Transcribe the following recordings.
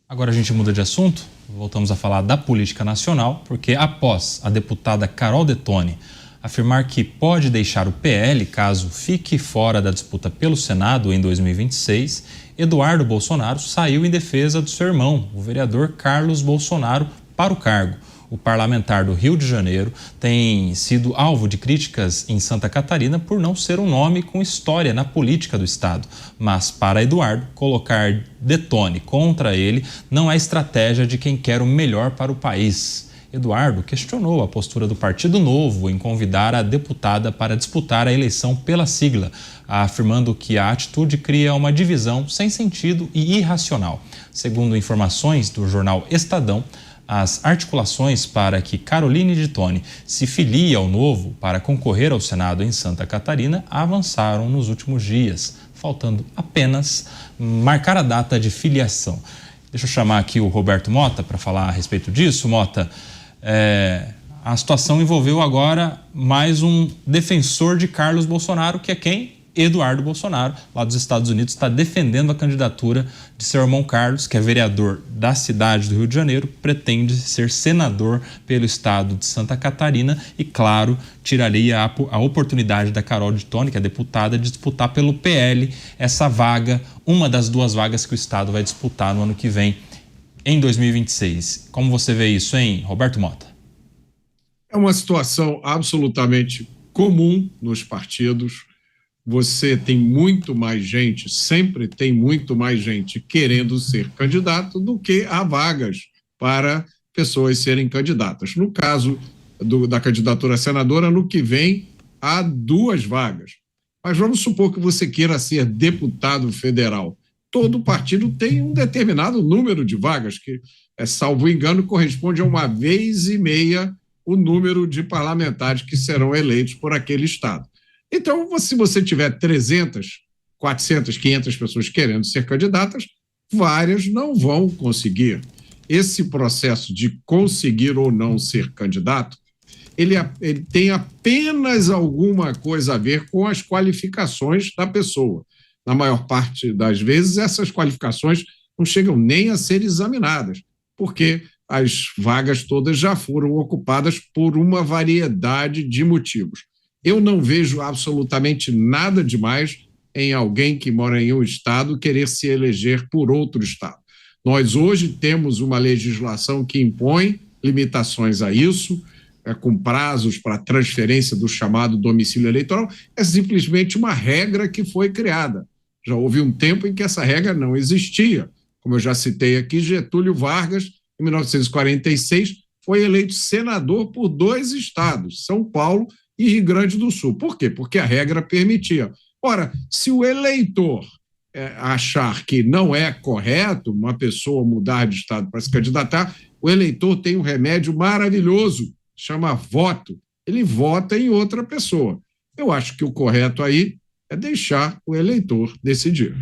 Agora a gente muda de assunto, voltamos a falar da política nacional, porque após a deputada Carol Detoni afirmar que pode deixar o PL caso fique fora da disputa pelo Senado em 2026, Eduardo Bolsonaro saiu em defesa do seu irmão, o vereador Carlos Bolsonaro, para o cargo. O parlamentar do Rio de Janeiro tem sido alvo de críticas em Santa Catarina por não ser um nome com história na política do estado. Mas para Eduardo, colocar Detoni contra ele não é estratégia de quem quer o melhor para o país. Eduardo questionou a postura do Partido Novo em convidar a deputada para disputar a eleição pela sigla, afirmando que a atitude cria uma divisão sem sentido e irracional. Segundo informações do jornal Estadão, as articulações para que Caroline Detoni se filie ao Novo para concorrer ao Senado em Santa Catarina avançaram nos últimos dias, faltando apenas marcar a data de filiação. Deixa eu chamar aqui o Roberto Mota para falar a respeito disso. Mota, a situação envolveu agora mais um defensor de Carlos Bolsonaro, que é quem? Eduardo Bolsonaro, lá dos Estados Unidos, está defendendo a candidatura de seu irmão Carlos, que é vereador da cidade do Rio de Janeiro, pretende ser senador pelo estado de Santa Catarina e, claro, tiraria a oportunidade da Carol Detoni, que é deputada, de disputar pelo PL essa vaga, uma das duas vagas que o estado vai disputar no ano que vem, em 2026. Como você vê isso, hein, Roberto Mota? É uma situação absolutamente comum nos partidos. Você tem muito mais gente, sempre tem muito mais gente querendo ser candidato do que há vagas para pessoas serem candidatas. No caso da candidatura a senadora, no que vem, há 2 vagas. Mas vamos supor que você queira ser deputado federal. Todo partido tem um determinado número de vagas, que, salvo engano, corresponde a 1,5 vezes o número de parlamentares que serão eleitos por aquele estado. Então, se você tiver 300, 400, 500 pessoas querendo ser candidatas, várias não vão conseguir. Esse processo de conseguir ou não ser candidato, ele tem apenas alguma coisa a ver com as qualificações da pessoa. Na maior parte das vezes, essas qualificações não chegam nem a ser examinadas, porque as vagas todas já foram ocupadas por uma variedade de motivos. Eu não vejo absolutamente nada demais em alguém que mora em um estado querer se eleger por outro estado. Nós hoje temos uma legislação que impõe limitações a isso, com prazos para transferência do chamado domicílio eleitoral. É simplesmente uma regra que foi criada. Já houve um tempo em que essa regra não existia. Como eu já citei aqui, Getúlio Vargas, em 1946, foi eleito senador por 2 estados, São Paulo e Rio Grande do Sul. Por quê? Porque a regra permitia. Ora, se o eleitor achar que não é correto uma pessoa mudar de estado para se candidatar, o eleitor tem um remédio maravilhoso, chama voto. Ele vota em outra pessoa. Eu acho que o correto aí é deixar o eleitor decidir.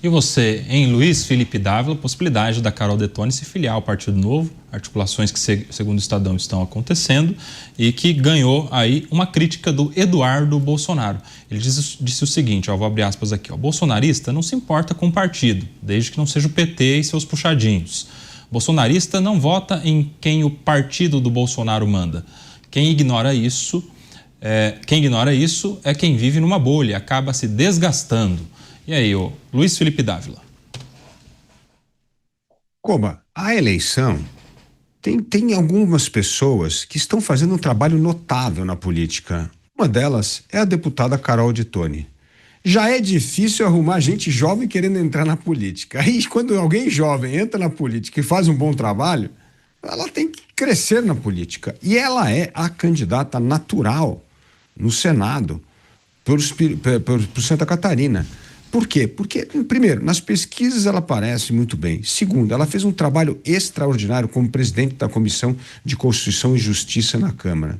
E você, em Luiz Felipe Dávila, possibilidade da Carol Detoni se filiar ao Partido Novo, articulações que, segundo o Estadão, estão acontecendo e que ganhou aí uma crítica do Eduardo Bolsonaro. Ele disse o seguinte, vou abrir aspas aqui, bolsonarista não se importa com o partido, desde que não seja o PT e seus puxadinhos. Bolsonarista não vota em quem o partido do Bolsonaro manda. Quem ignora isso é quem vive numa bolha, acaba se desgastando. E aí, Luiz Felipe Dávila? Coba, a eleição tem algumas pessoas que estão fazendo um trabalho notável na política. Uma delas é a deputada Carol Detoni. Já é difícil arrumar gente jovem querendo entrar na política. Aí, quando alguém jovem entra na política e faz um bom trabalho, ela tem que crescer na política. E ela é a candidata natural no Senado por Santa Catarina. Por quê? Porque, primeiro, nas pesquisas ela aparece muito bem. Segundo, ela fez um trabalho extraordinário como presidente da Comissão de Constituição e Justiça na Câmara.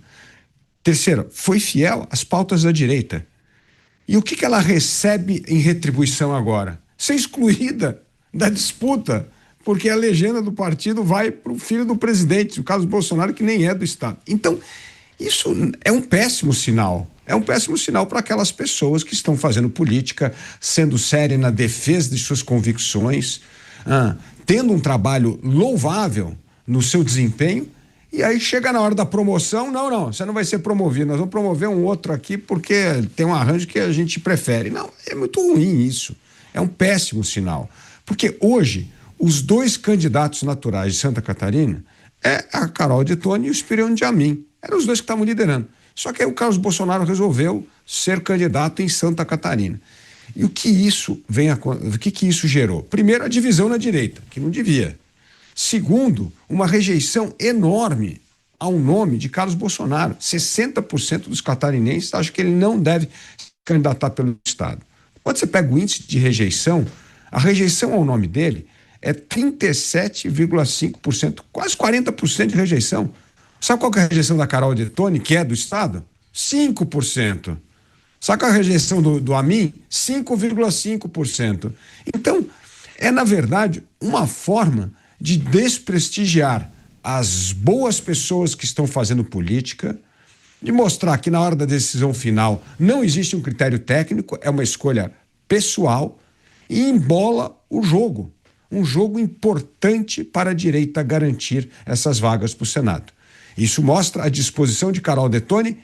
Terceiro, foi fiel às pautas da direita. E o que ela recebe em retribuição agora? Ser excluída da disputa, porque a legenda do partido vai para o filho do presidente, o Carlos Bolsonaro, que nem é do Estado. Então, isso é um péssimo sinal. É um péssimo sinal para aquelas pessoas que estão fazendo política, sendo séria na defesa de suas convicções, tendo um trabalho louvável no seu desempenho, e aí chega na hora da promoção, não, você não vai ser promovido, nós vamos promover um outro aqui porque tem um arranjo que a gente prefere. Não, é muito ruim isso, é um péssimo sinal, porque hoje os dois candidatos naturais de Santa Catarina é a Carol Detoni e o Spiridion Amin, eram os dois que estavam liderando, só que aí o Carlos Bolsonaro resolveu ser candidato em Santa Catarina. E o que isso gerou? Primeiro, a divisão na direita, que não devia. Segundo, uma rejeição enorme ao nome de Carlos Bolsonaro. 60% dos catarinenses acham que ele não deve se candidatar pelo Estado. Quando você pega o índice de rejeição, a rejeição ao nome dele é 37,5%, quase 40% de rejeição. Sabe qual que é a rejeição da Carol Detoni, que é do Estado? 5%. Sabe qual é a rejeição do Amin? 5,5%. Então, é, na verdade, uma forma de desprestigiar as boas pessoas que estão fazendo política, de mostrar que na hora da decisão final não existe um critério técnico, é uma escolha pessoal e embola o jogo. Um jogo importante para a direita garantir essas vagas para o Senado. Isso mostra a disposição de Carol Detoni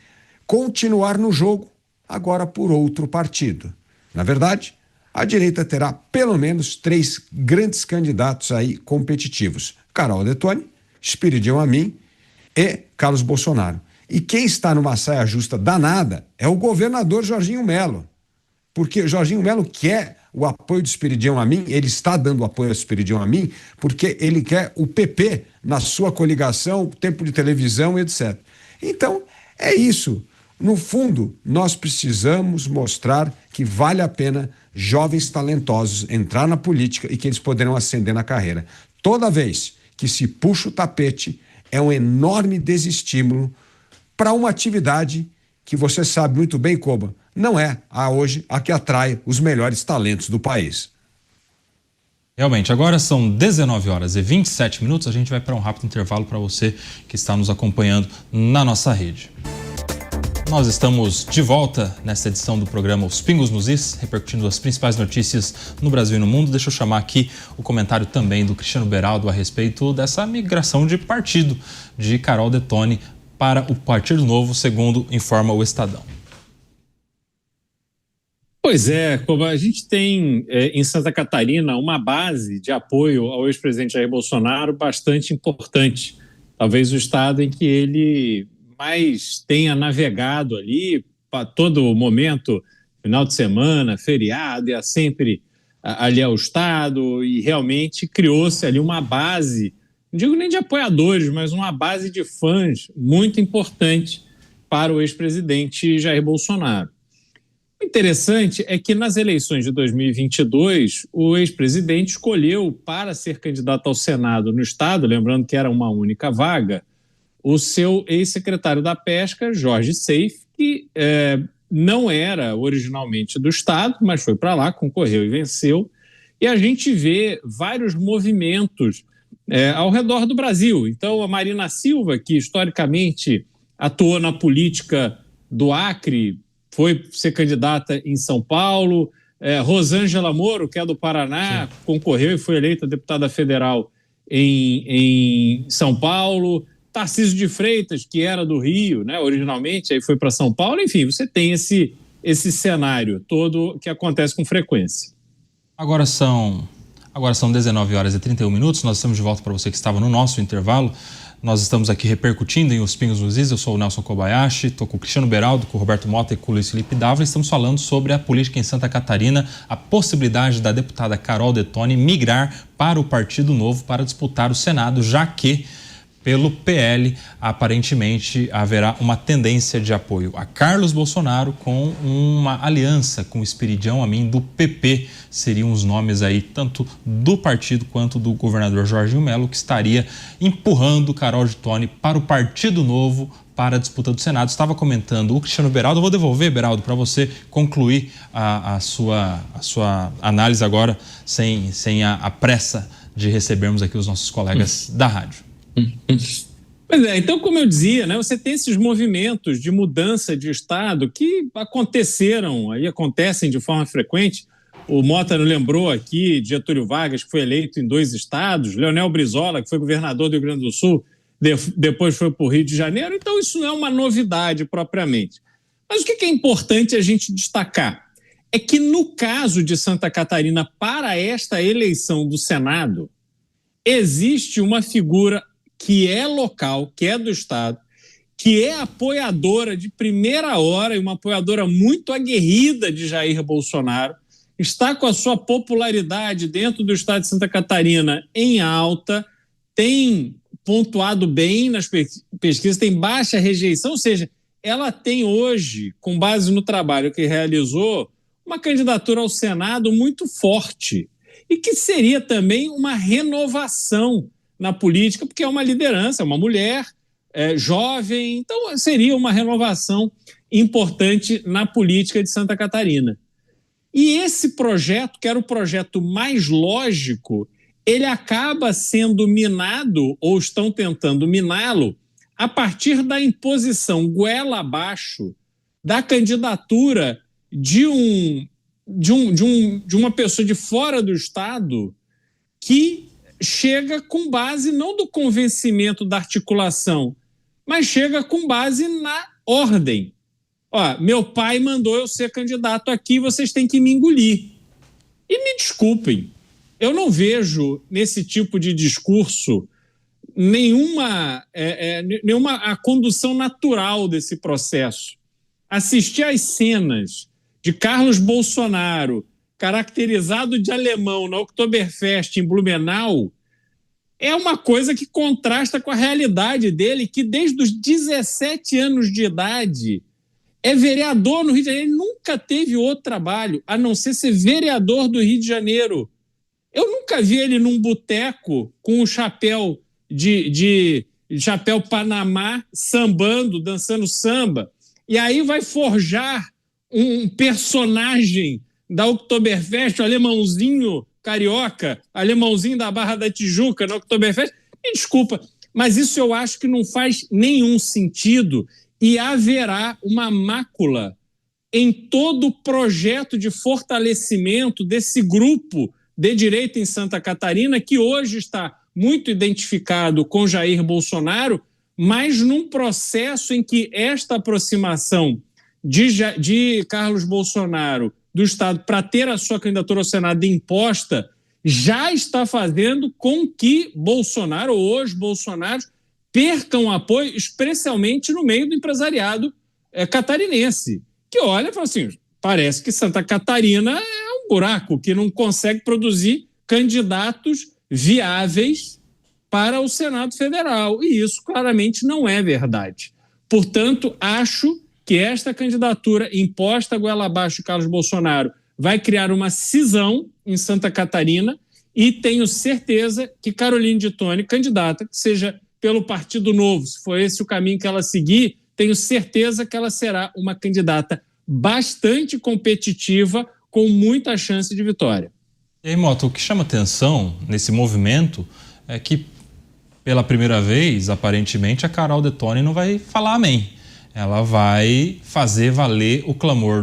continuar no jogo, agora por outro partido. Na verdade, a direita terá pelo menos 3 grandes candidatos aí competitivos: Carol Detoni, Spiridion Amin e Carlos Bolsonaro. E quem está numa saia justa danada é o governador Jorginho Melo, porque Jorginho Melo quer o apoio do Spiridion Amin, ele está dando apoio ao Spiridion Amin porque ele quer o PP na sua coligação, tempo de televisão, etc. Então, é isso. No fundo, nós precisamos mostrar que vale a pena jovens talentosos entrar na política e que eles poderão ascender na carreira. Toda vez que se puxa o tapete, é um enorme desestímulo para uma atividade que você sabe muito bem, Koba, não é hoje a que atrai os melhores talentos do país. Realmente, agora são 19h27, a gente vai para um rápido intervalo para você que está nos acompanhando na nossa rede. Nós estamos de volta nesta edição do programa Os Pingos nos Is, repercutindo as principais notícias no Brasil e no mundo. Deixa eu chamar aqui o comentário também do Cristiano Beraldo a respeito dessa migração de partido de Carol Detoni para o Partido Novo, segundo informa o Estadão. Pois é, como a gente tem em Santa Catarina uma base de apoio ao ex-presidente Jair Bolsonaro bastante importante. Talvez o estado em que ele mais tenha navegado ali para todo momento, final de semana, feriado, ia sempre ali ao estado, e realmente criou-se ali uma base, não digo nem de apoiadores, mas uma base de fãs muito importante para o ex-presidente Jair Bolsonaro. O interessante é que nas eleições de 2022, o ex-presidente escolheu para ser candidato ao Senado no estado, lembrando que era uma única vaga, o seu ex-secretário da Pesca, Jorge Seife, que não era originalmente do estado, mas foi para lá, concorreu e venceu. E a gente vê vários movimentos ao redor do Brasil. Então, a Marina Silva, que historicamente atuou na política do Acre, foi ser candidata em São Paulo. Rosângela Moro, que é do Paraná, sim, concorreu e foi eleita deputada federal em São Paulo. Tarcísio de Freitas, que era do Rio, né, originalmente, aí foi para São Paulo. Enfim, você tem esse cenário todo que acontece com frequência. Agora são 19h31, nós estamos de volta para você que estava no nosso intervalo. Nós estamos aqui repercutindo em Os Pingos nos Is. Eu sou o Nelson Kobayashi, estou com o Cristiano Beraldo, com o Roberto Mota e com o Luiz Felipe Dávila. Estamos falando sobre a política em Santa Catarina, a possibilidade da deputada Carol Detoni migrar para o Partido Novo para disputar o Senado, já que pelo PL, aparentemente haverá uma tendência de apoio a Carlos Bolsonaro com uma aliança com o Spiridion Amin do PP. Seriam os nomes aí tanto do partido quanto do governador Jorginho Melo, que estaria empurrando Carol Detoni para o Partido Novo para a disputa do Senado. Estava comentando o Cristiano Beraldo. Eu vou devolver, Beraldo, para você concluir a sua análise agora, sem a pressa de recebermos aqui os nossos colegas da rádio. Pois é, então, como eu dizia, né, você tem esses movimentos de mudança de estado que acontecem de forma frequente. O Mota nos lembrou aqui de Getúlio Vargas, que foi eleito em 2 estados, Leonel Brizola, que foi governador do Rio Grande do Sul, depois foi para o Rio de Janeiro. Então, isso não é uma novidade propriamente. Mas o que é importante a gente destacar é que, no caso de Santa Catarina, para esta eleição do Senado, existe uma figura que é local, que é do Estado, que é apoiadora de primeira hora e uma apoiadora muito aguerrida de Jair Bolsonaro, está com a sua popularidade dentro do Estado de Santa Catarina em alta, tem pontuado bem nas pesquisas, tem baixa rejeição, ou seja, ela tem hoje, com base no trabalho que realizou, uma candidatura ao Senado muito forte e que seria também uma renovação na política, porque é uma liderança, é uma mulher jovem, então seria uma renovação importante na política de Santa Catarina. E esse projeto, que era o projeto mais lógico, ele acaba sendo minado, ou estão tentando miná-lo, a partir da imposição goela abaixo da candidatura de uma pessoa de fora do Estado que chega com base não do convencimento da articulação, mas chega com base na ordem. Ó, meu pai mandou eu ser candidato aqui, vocês têm que me engolir. E me desculpem, eu não vejo nesse tipo de discurso nenhuma a condução natural desse processo. Assistir às cenas de Carlos Bolsonaro caracterizado de alemão na Oktoberfest em Blumenau é uma coisa que contrasta com a realidade dele, que desde os 17 anos de idade é vereador no Rio de Janeiro. Ele nunca teve outro trabalho a não ser vereador do Rio de Janeiro. Eu nunca vi ele num boteco com um chapéu de chapéu Panamá, sambando, dançando samba. E aí vai forjar um personagem da Oktoberfest, o alemãozinho carioca, alemãozinho da Barra da Tijuca na Oktoberfest. Me desculpa, mas isso eu acho que não faz nenhum sentido e haverá uma mácula em todo o projeto de fortalecimento desse grupo de direita em Santa Catarina, que hoje está muito identificado com Jair Bolsonaro, mas num processo em que esta aproximação de Carlos Bolsonaro do Estado para ter a sua candidatura ao Senado imposta já está fazendo com que Bolsonaro, ou os Bolsonaros, percam apoio, especialmente no meio do empresariado catarinense, que olha e fala assim, parece que Santa Catarina é um buraco que não consegue produzir candidatos viáveis para o Senado Federal, e isso claramente não é verdade. Portanto, acho que esta candidatura imposta goela abaixo de Carlos Bolsonaro vai criar uma cisão em Santa Catarina e tenho certeza que Caroline de Toni, candidata, que seja pelo Partido Novo, se for esse o caminho que ela seguir, tenho certeza que ela será uma candidata bastante competitiva, com muita chance de vitória. E aí, Mota, o que chama atenção nesse movimento é que, pela primeira vez, aparentemente, a Carol de Toni não vai falar amém. Ela vai fazer valer o clamor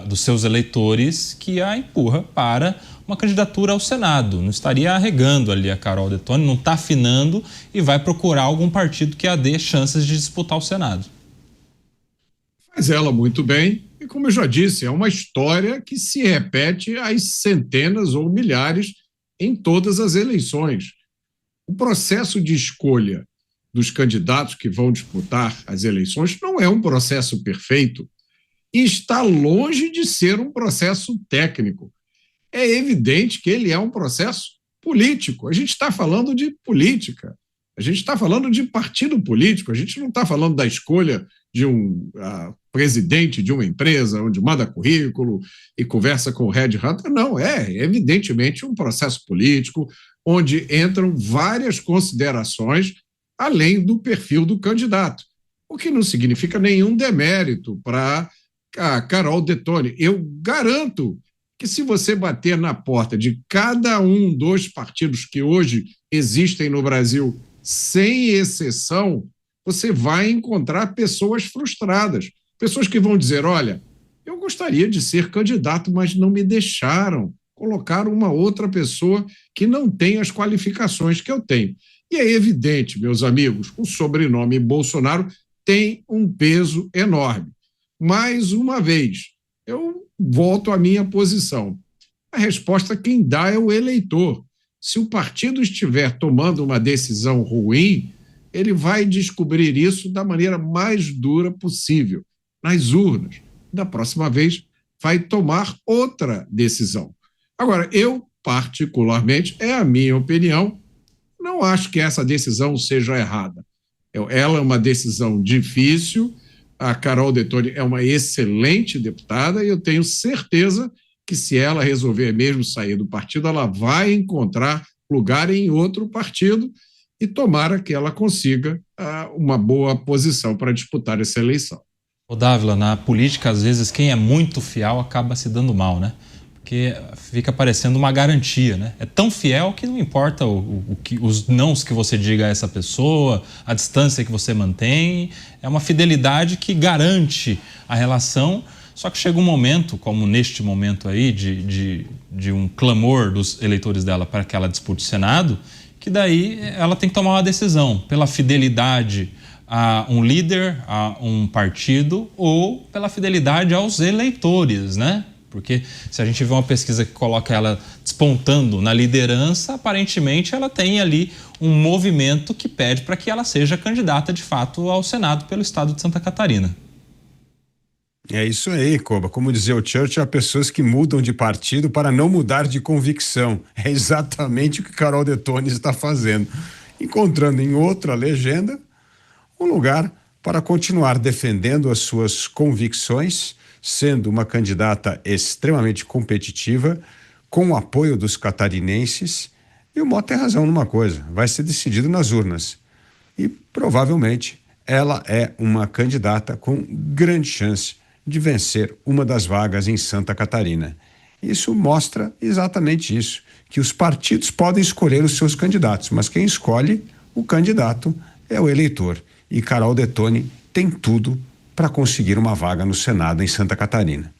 dos seus eleitores que a empurra para uma candidatura ao Senado. Não estaria arregando ali a Carol de Toni, não está afinando e vai procurar algum partido que a dê chances de disputar o Senado. Faz ela muito bem e, como eu já disse, é uma história que se repete às centenas ou milhares em todas as eleições. O processo de escolha dos candidatos que vão disputar as eleições não é um processo perfeito e está longe de ser um processo técnico. É evidente que ele é um processo político. A gente está falando de política, a gente está falando de partido político, a gente não está falando da escolha de um presidente de uma empresa onde manda currículo e conversa com o Red Hunter. Não, é evidentemente um processo político onde entram várias considerações além do perfil do candidato, o que não significa nenhum demérito para a Carol de Toni. Eu garanto que se você bater na porta de cada um dos partidos que hoje existem no Brasil, sem exceção, você vai encontrar pessoas frustradas, pessoas que vão dizer, olha, eu gostaria de ser candidato, mas não me deixaram colocar uma outra pessoa que não tem as qualificações que eu tenho. E é evidente, meus amigos, o sobrenome Bolsonaro tem um peso enorme. Mais uma vez, eu volto à minha posição. A resposta quem dá é o eleitor. Se o partido estiver tomando uma decisão ruim, ele vai descobrir isso da maneira mais dura possível, nas urnas. Da próxima vez, vai tomar outra decisão. Agora, eu, particularmente, é a minha opinião, não acho que essa decisão seja errada. Ela é uma decisão difícil, a Carol Detoni é uma excelente deputada e eu tenho certeza que se ela resolver mesmo sair do partido, ela vai encontrar lugar em outro partido e tomara que ela consiga uma boa posição para disputar essa eleição. Ô Dávila, na política, às vezes, quem é muito fiel acaba se dando mal, né? Porque fica parecendo uma garantia, né? É tão fiel que não importa os nãos que você diga a essa pessoa, a distância que você mantém, é uma fidelidade que garante a relação. Só que chega um momento, como neste momento aí, de um clamor dos eleitores dela para que ela dispute o Senado, que daí ela tem que tomar uma decisão pela fidelidade a um líder, a um partido ou pela fidelidade aos eleitores, né? Porque se a gente vê uma pesquisa que coloca ela despontando na liderança, aparentemente ela tem ali um movimento que pede para que ela seja candidata de fato ao Senado pelo estado de Santa Catarina. É isso aí, Koba. Como dizia o Churchill, há pessoas que mudam de partido para não mudar de convicção. É exatamente o que Carol Detoni está fazendo. Encontrando em outra legenda um lugar para continuar defendendo as suas convicções, sendo uma candidata extremamente competitiva, com o apoio dos catarinenses. E o Mota tem razão numa coisa, vai ser decidido nas urnas. E provavelmente ela é uma candidata com grande chance de vencer uma das vagas em Santa Catarina. Isso mostra exatamente isso, que os partidos podem escolher os seus candidatos, mas quem escolhe o candidato é o eleitor. E Carol Detoni tem tudo para conseguir uma vaga no Senado em Santa Catarina.